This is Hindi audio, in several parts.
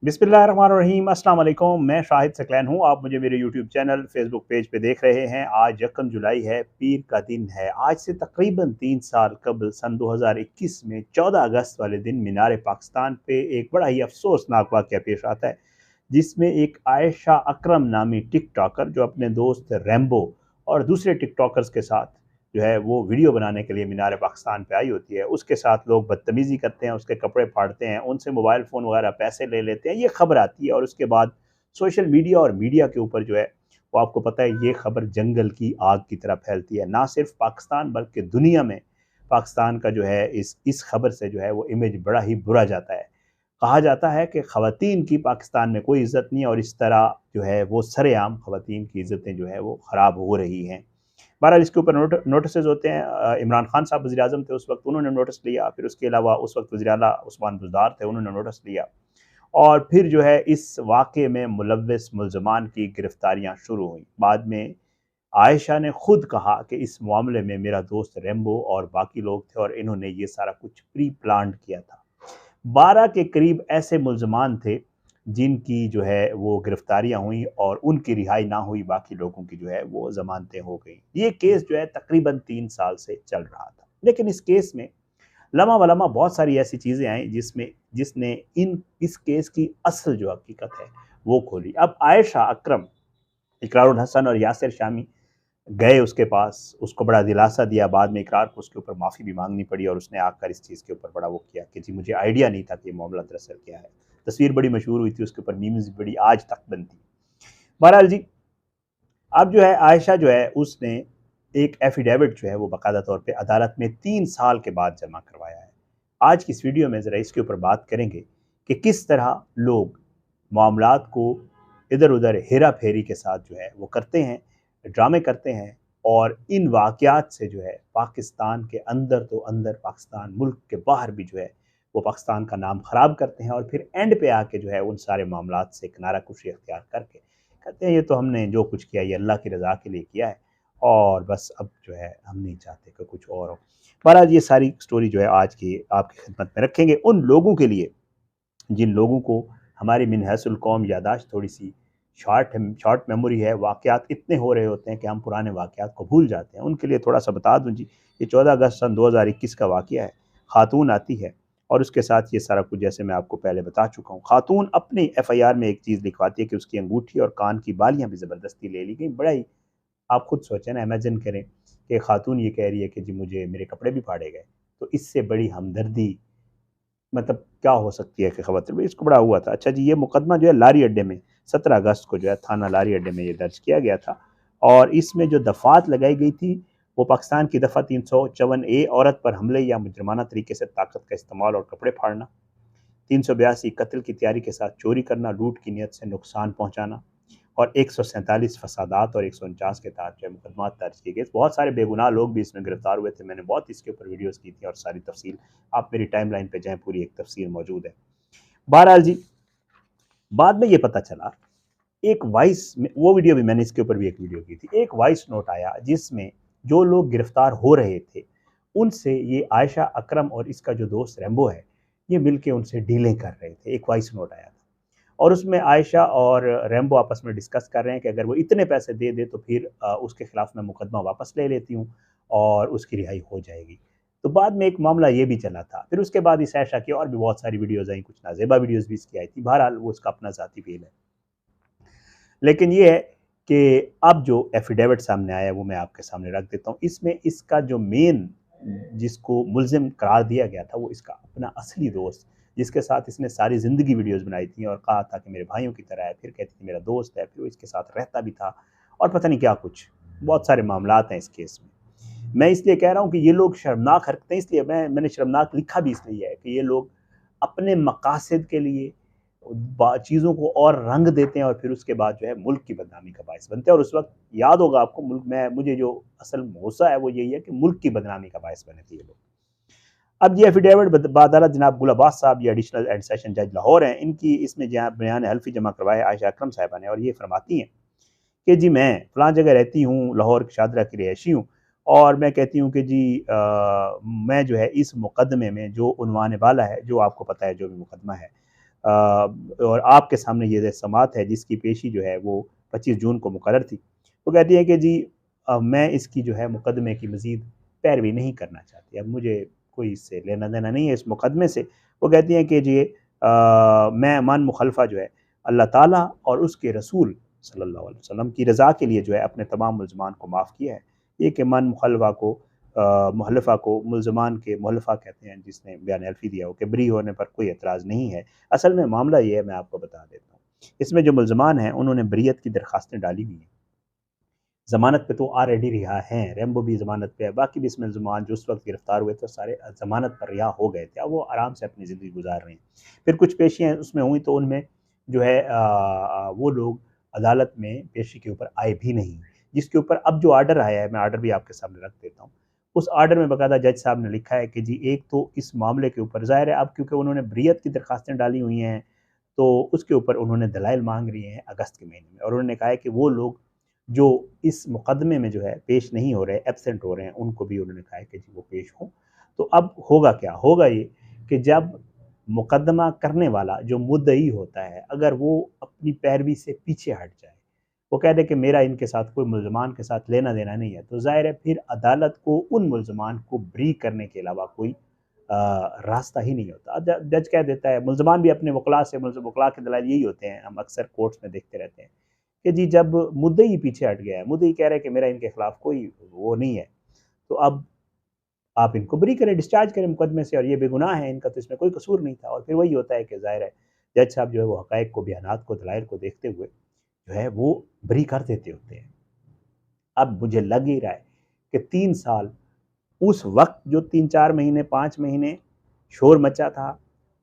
बिस्मिल्लाहिर्रहमानिर्रहीम, अस्सलाम वालेकुम। मैं शाहिद सकलैन हूँ। आप मुझे मेरे यूट्यूब चैनल, फेसबुक पेज पे देख रहे हैं। आज 1 जुलाई है, पीर का दिन है। आज से तकरीबन 3 साल कबल सन 2021 में 14 अगस्त वाले दिन मीनार पाकिस्तान पे एक बड़ा ही अफसोसनाक वाक़या पेश आता है, जिसमें एक आयशा अकरम नामी टिकटॉकर जो अपने दोस्त रैम्बो और दूसरे टिकटॉकर्स के साथ जो है वो वीडियो बनाने के लिए मीनार पाकिस्तान पे आई होती है। उसके साथ लोग बदतमीज़ी करते हैं, उसके कपड़े फाड़ते हैं, उनसे मोबाइल फ़ोन वगैरह पैसे ले लेते हैं। ये खबर आती है और उसके बाद सोशल मीडिया और मीडिया के ऊपर जो है वो आपको पता है ये खबर जंगल की आग की तरह फैलती है। ना सिर्फ पाकिस्तान बल्कि दुनिया में पाकिस्तान का जो है इस खबर से जो है वो इमेज बड़ा ही बुरा जाता है। कहा जाता है कि ख़वातीन की पाकिस्तान में कोई इज़्ज़त नहीं है और इस तरह जो है वो सरेआम ख़वातीन की इज़्ज़तें जो है वो ख़राब हो रही हैं। बहरहाल इसके ऊपर नोटिसेज होते हैं। इमरान खान साहब वज़ीर आज़म थे उस वक्त, उन्होंने नोटिस लिया। फिर उसके अलावा उस वक्त वज़ीर आला उस्मान बुज़दार थे, उन्होंने नोटिस लिया। और फिर जो है इस वाक़े में मुलव्विस मुल्ज़मान की गिरफ़्तारियाँ शुरू हुईं। बाद में आयशा ने खुद कहा कि इस मामले में मेरा दोस्त रैम्बो और बाकी लोग थे और इन्होंने ये सारा कुछ प्री प्लान्ड किया था। 12 के करीब ऐसे मुल्ज़मान थे जिनकी जो है वो गिरफ़्तारियाँ हुई और उनकी रिहाई ना हुई, बाकी लोगों की जो है वो ज़मानतें हो गई। ये केस जो है तकरीबन 3 साल से चल रहा था। लेकिन इस केस में लम्हा-व-लम्हा बहुत सारी ऐसी चीज़ें आई जिसने इन इस केस की असल जो हकीकत है वो खोली। अब आयशा अकरम, इकरारुल हसन और यासिर शामी गए उसके पास, उसको बड़ा दिलासा दिया। बाद में इकरार को उसके ऊपर माफ़ी भी माँगनी पड़ी और उसने आकर इस चीज़ के ऊपर बड़ा वो किया कि जी मुझे आइडिया नहीं था कि ये मामला दरअसल क्या है। तस्वीर बड़ी मशहूर हुई थी, उसके ऊपर मीम्स बड़ी आज तक बनती। बहरहाल जी, अब जो है आयशा जो है उसने एक एफिडेविट जो है वो बाकायदा तौर पे अदालत में 3 साल के बाद जमा करवाया है। आज की इस वीडियो में ज़रा इसके ऊपर बात करेंगे कि किस तरह लोग मामलात को इधर-उधर हेरा-फेरी के साथ जो है वो करते हैं, ड्रामे करते हैं और इन वाक़यात से जो है पाकिस्तान के अंदर तो अंदर, पाकिस्तान मुल्क के बाहर भी जो है वो पाकिस्तान का नाम ख़राब करते हैं और फिर एंड पे आके जो है उन सारे मामलात से किनारा-कुशी इख्तियार करके कहते हैं ये तो हमने जो कुछ किया ये अल्लाह की रज़ा के लिए किया है और बस अब जो है हम नहीं चाहते कि कुछ और हो। बहरहाल ये सारी स्टोरी जो है आज की आपकी खिदमत में रखेंगे उन लोगों के लिए जिन लोगों को हमारी मिन हैसुल कौम याददाश्त थोड़ी-सी शॉर्ट मेमोरी है, वाक़यात इतने हो रहे होते हैं कि हम पुराने वाक़यात को भूल जाते हैं। उनके लिए थोड़ा-सा बता दूँ जी, ये 14 अगस्त सन 2021 का वाक़या है। खातून आती है और उसके साथ ये सारा कुछ जैसे मैं आपको पहले बता चुका हूँ। खातून अपनी एफआईआर में एक चीज़ लिखवाती है कि उसकी अंगूठी और कान की बालियाँ भी ज़बरदस्ती ले ली गई। बड़ा ही आप खुद सोचें ना, इमेजिन करें कि खातून ये कह रही है कि जी मुझे मेरे कपड़े भी फाड़े गए। तो इससे बड़ी हमदर्दी मतलब क्या हो सकती है कि ख़वातीन में, इसको बड़ा हुआ था। अच्छा जी, ये मुकदमा जो है लारी अड्डे में 17 अगस्त को जो है थाना लारी अड्डे में ये दर्ज किया गया था और इसमें जो दफ़ात लगाई गई थी वो पाकिस्तान की दफ़ा 354 ए औरत पर हमले या मुजरमाना तरीके से ताकत का इस्तेमाल और कपड़े फाड़ना, 382 कत्ल की तैयारी के साथ चोरी करना, लूट की नीयत से नुकसान पहुँचाना और 147 फसादात और 149 के तहत जो है मुकदमा दर्ज किए गए। बहुत सारे बेगुनाह लोग भी इसमें गिरफ्तार हुए थे। मैंने बहुत इसके ऊपर वीडियोज़ की थी और सारी तफसील आप मेरी टाइमलाइन पे जाएँ, पूरी एक तफसील मौजूद है। बहरहाल जी, बाद में ये पता चला एक वॉइस में, वो वीडियो भी मैंने इसके ऊपर भी एक वीडियो की थी। एक वॉइस नोट आया जिसमें जो लोग गिरफ्तार हो रहे थे, उनसे ये आयशा अकरम और इसका जो दोस्त रैम्बो है, ये मिलके उनसे डीलें कर रहे थे। एक वॉइस नोट आया था और उसमें आयशा और रैम्बो आपस में डिस्कस कर रहे हैं कि अगर वो इतने पैसे दे दे तो फिर उसके खिलाफ मैं मुकदमा वापस ले लेती हूँ और उसकी रिहाई हो जाएगी। तो बाद में एक मामला ये भी चला था। फिर उसके बाद इस आयशा की और भी बहुत सारी वीडियोज़ आई, कुछ नाज़ेबा वीडियोज़ भी इसकी आई थी। बहरहाल वो उसका अपना ज़ाती फ़ील है। लेकिन ये है कि अब जो एफिडेविट सामने आया है वो मैं आपके सामने रख देता हूँ। इसमें इसका जो मेन जिसको मुल्ज़िम करार दिया गया था वो इसका अपना असली दोस्त, जिसके साथ इसने सारी ज़िंदगी वीडियोज़ बनाई थी और कहा था कि मेरे भाइयों की तरह है, फिर कहती थी मेरा दोस्त है, फिर वो इसके साथ रहता भी था और पता नहीं क्या कुछ, बहुत सारे मामलात हैं इस केस में। मैं इसलिए कह रहा हूँ कि ये लोग शर्मनाक हरकतें, इसलिए मैंने शर्मनाक लिखा भी इसलिए है कि ये लोग अपने मकासद के लिए चीज़ों को और रंग देते हैं और फिर उसके बाद जो है मुल्क की बदनामी का बायस बनते हैं। और उस वक्त याद होगा आपको, मुल्क में मुझे जो असल गुस्सा है वो यही है कि मुल्क की बदनामी का बायस बने थे ये लोग। अब ये एफिडेविट बादला जनाब गुल अब्बास साहब, ये एडिशनल एंड सेशन जज लाहौर हैं, इनकी इसमें जहाँ बयान हल्फी जमा करवाया आयशा अकरम साहिबा ने और ये फरमाती हैं कि जी मैं फ़लाँ जगह रहती हूँ, लाहौर की शादरा की रिहायशी हूँ और मैं कहती हूँ कि जी मैं जो है इस मुकदमे में जो उन्वान वाला है, जो आपको पता है जो भी मुकदमा है, और आपके सामने ये समात है जिसकी पेशी जो है वो 25 जून को मुकर्रर थी। वो कहती है कि जी मैं इसकी जो है मुकदमे की मज़ीद पैरवी नहीं करना चाहती, अब मुझे कोई इससे लेना देना नहीं है इस मुकदमे से। वो कहती हैं कि जी मैं मन मुखलफा जो है अल्लाह ताला और उसके रसूल सल्लल्लाहु अलैहि वसल्लम की रज़ा के लिए जो है अपने तमाम मुल्ज़मान को माफ़ किया है। ये कि मन मुखलफा को मुहल्लफ़ा को मुल्ज़मान के मुहल्लफ़ा कहते हैं जिसने बयान हल्फ़ी दिया हो कि बरी होने पर कोई एतराज़ नहीं है। असल में मामला ये है, मैं आपको बता देता हूँ। इसमें जो मुल्ज़मान हैं उन्होंने बरियत की दरख़्वास्तें डाली हुई हैं। ज़मानत पे तो ऑलरेडी रिहा हैं, रैम्बो भी ज़मानत पे है, बाकी भी इसमें मुल्ज़मान जो उस वक़्त गिरफ़्तार हुए थे सारे ज़मानत पर रिहा हो गए थे। अब वो आराम से अपनी ज़िंदगी गुज़ार रहे हैं। फिर कुछ पेशियाँ उसमें हुई तो उनमें जो है वो लोग अदालत में पेशी के ऊपर आए भी नहीं। जिसके ऊपर अब जो ऑर्डर आया है, मैं ऑर्डर भी आपके सामने रख देता हूँ। उस ऑर्डर में बाकायदा जज साहब ने लिखा है कि जी एक तो इस मामले के ऊपर ज़ाहिर है अब क्योंकि उन्होंने बरियत की दरख़्वास्तें डाली हुई हैं, तो उसके ऊपर उन्होंने दलाइल माँग लिए हैं अगस्त के महीने में और उन्होंने कहा है कि वो लोग जो इस मुकदमे में जो है पेश नहीं हो रहे, एब्सेंट हो रहे हैं, उनको भी उन्होंने कहा है कि जी वो पेश हों। तो अब होगा क्या? होगा ये कि जब मुकदमा करने वाला जो मुद्दई होता है, अगर वो अपनी पैरवी से पीछे हट जाए, वो कह दे कि मेरा इनके साथ कोई मुल्ज़मान के साथ लेना-देना नहीं है, तो ज़ाहिर है फिर अदालत को उन मुल्ज़मान को बरी करने के अलावा कोई रास्ता ही नहीं होता। जज कह देता है, मुल्ज़मान भी अपने वकला से वकला के दलाइल यही होते हैं, हम अक्सर कोर्ट्स में देखते रहते हैं। कि जी जब मुद्दई पीछे हट गया है, मुद्दई कह रहा है कि मेरा इनके खिलाफ कोई वो नहीं है, तो अब आप इनको बरी करें, डिस्चार्ज करें मुकदमे से और ये बेगुनाह है, इनका तो इसमें कोई कसूर नहीं था और फिर वही होता है कि ज़ाहिर है, जज साहब जो है वो हक़ाइक़ को, बयानात को, दलाइल को देखते हुए जो है वो बरी कर देते होते हैं। अब मुझे लग ही रहा है कि 3 साल उस वक़्त जो 3-4 महीने, 5 महीने शोर मचा था,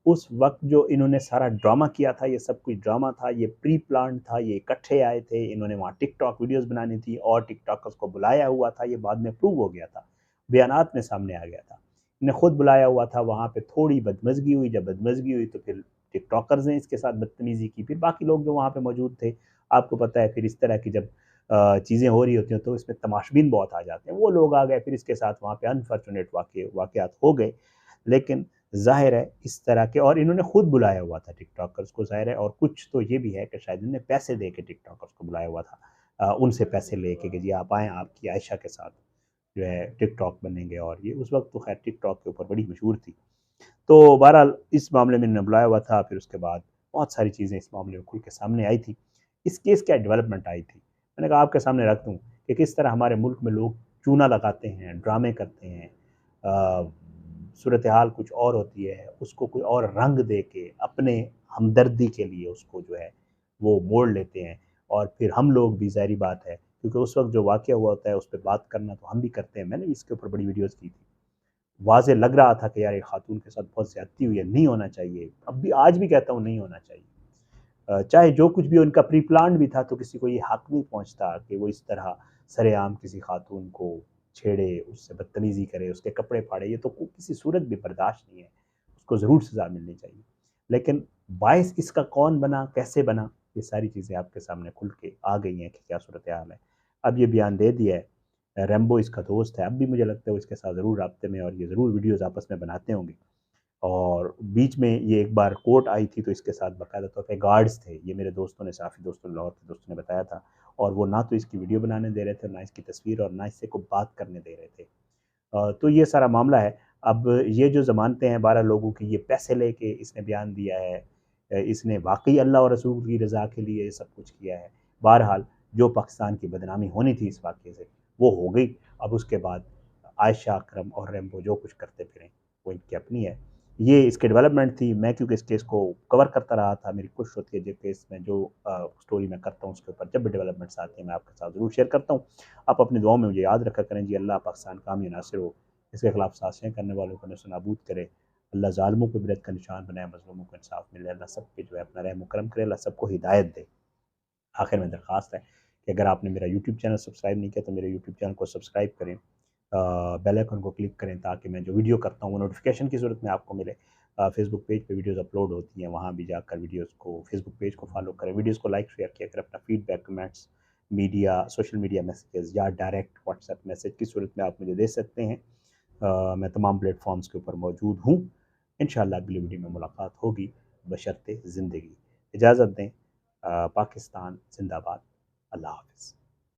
उस वक़्त जो इन्होंने सारा ड्रामा किया था, ये सब कुछ ड्रामा था, ये प्री प्लान्ड था, ये इकट्ठे आए थे, इन्होंने वहाँ टिकटॉक वीडियोज़ बनानी थी और टिकटॉकर्स को बुलाया हुआ था, ये बाद में प्रूव हो गया था, बयानात में सामने आ गया था। इन्हें खुद बुलाया हुआ था, वहाँ पे थोड़ी बदमज़गी हुई, जब बदमज़गी हुई तो फिर टिकटॉकर्स ने इसके साथ बदतमीज़ी की, फिर बाकी लोग जो वहाँ पे मौजूद थे, आपको पता है फिर इस तरह की जब चीज़ें हो रही होती हैं तो इसमें तमाशबीन बहुत आ जाते हैं। वो लोग आ गए फिर इसके साथ वहाँ पे अनफॉर्चुनेट वाक़यात हो गए। लेकिन ज़ाहिर है इस तरह के और इन्होंने खुद बुलाया हुआ था टिकटॉकर्स को ज़ाहिर है और कुछ तो ये भी है कि शायद इन्होंने पैसे दे के टिकटॉकर्स को बुलाया हुआ था। उनसे पैसे लेके कि जी आप आएँ आपकी आयशा के साथ जो है टिकटॉक बनेंगे और ये उस वक़्त तो ख़ैर टिकटॉक के ऊपर बड़ी मशहूर थी। तो बहरहाल इस मामले में इन्होंने बुलाया हुआ था, फिर उसके बाद बहुत सारी चीज़ें इस मामले में खुल के सामने आई थी। इस केस क्या डेवलपमेंट आई थी। मैंने कहा आपके सामने रख दूँ कि किस तरह हमारे मुल्क में लोग चूना लगाते हैं, ड्रामे करते हैं। सूरत हाल कुछ और होती है, उसको कोई और रंग दे के अपने हमदर्दी के लिए उसको जो है वो मोड़ लेते हैं और फिर हम लोग भी ज़ाहिर-सी बात है क्योंकि उस वक़्त जो वाक़या हुआ होता है उस पे बात करना तो हम भी करते हैं। मैंने भी इसके ऊपर बड़ी वीडियोज़ की थी। वाज़ेह लग रहा था कि यार एक खातून के साथ बहुत ज़्यादती हुई है, नहीं होना चाहिए। अब भी आज भी कहता हूँ नहीं होना चाहिए। चाहे जो कुछ भी उनका प्री प्लान्ड भी था तो किसी को ये हक़ नहीं पहुँचता कि वो इस तरह सरेआम किसी खातून को छेड़े, उससे बदतमीज़ी करे, उसके कपड़े फाड़े, ये तो किसी सूरत भी बर्दाश्त नहीं है। उसको ज़रूर सज़ा मिलनी चाहिए। लेकिन बाइस इसका कौन बना, कैसे बना, ये सारी चीज़ें आपके सामने खुल के आ गई हैं कि क्या सूरत-ए-हाल है। अब ये बयान दे दिया है, रैम्बो इसका दोस्त है, अब भी मुझे लगता है वो इसके साथ ज़रूर राब्ते में और ये ज़रूर वीडियोज़ आपस में बनाते होंगे। और बीच में ये एक बार कोर्ट आई थी तो इसके साथ बाकायदा तौर पे गार्ड्स थे। ये मेरे दोस्तों ने साफ़ी दोस्तों लाहौर के दोस्तों ने बताया था और वो ना तो इसकी वीडियो बनाने दे रहे थे, ना इसकी तस्वीर और ना इससे को बात करने दे रहे थे। तो ये सारा मामला है। अब ये जो ज़मानतें हैं 12 लोगों की, ये पैसे लेके इसने बयान दिया है। इसने वाक़ई अल्लाह और रसूल की रज़ा के लिए ये सब कुछ किया है। बहरहाल जो पाकिस्तान की बदनामी होनी थी इस वाक़ये से, वो हो गई। अब उसके बाद आयशा अकरम और रैम्बो जो कुछ करते फिरें, वो इनकी अपनी है। ये इसकी डेवलपमेंट थी। मैं क्योंकि इस केस को कवर करता रहा था, मेरी कोशिश होती है जो केस में जो स्टोरी मैं करता हूँ उसके ऊपर जब भी डेवलपमेंट्स आती हैं मैं आपके साथ ज़रूर शेयर करता हूँ। आप अपनी दुआओं में मुझे याद रखा करें जी। अल्लाह पाकिस्तान कामयाब नासिर हो, इसके खिलाफ साजिशें करने वालों को नेस्तनाबूद करे। अल्लाह ज़ालिमों को इबरत का निशान बनाए, मज़लूमों को इंसाफ मिले। अल्लाह सब पे जो है अपना रहम व करम करे, अल्लाह सबको हिदायत दे। आखिर में दरख्वास्त है कि अगर आपने मेरा यूट्यूब चैनल सब्सक्राइब नहीं किया तो मेरे यूट्यूब चैनल को सब्सक्राइब करें, बेल आइकन को क्लिक करें ताकि मैं जो वीडियो करता हूँ वो नोटिफिकेशन की सूरत में आपको मिले। फेसबुक पेज पे वीडियोज़ अपलोड होती हैं, वहाँ भी जाकर वीडियोज़ को फेसबुक पेज को फॉलो करें, वीडियोज़ को लाइक शेयर किया करें। अपना feedback, comments, media, social media messages या डायरेक्ट व्हाट्सएप मैसेज की सूरत में आप मुझे दे सकते हैं। मैं तमाम प्लेटफॉर्म्स के ऊपर मौजूद हूँ। इंशाअल्लाह अगली वीडियो में मुलाकात होगी। बशर्ते ज़िंदगी। इजाज़त दें। पाकिस्तान ज़िंदाबाद।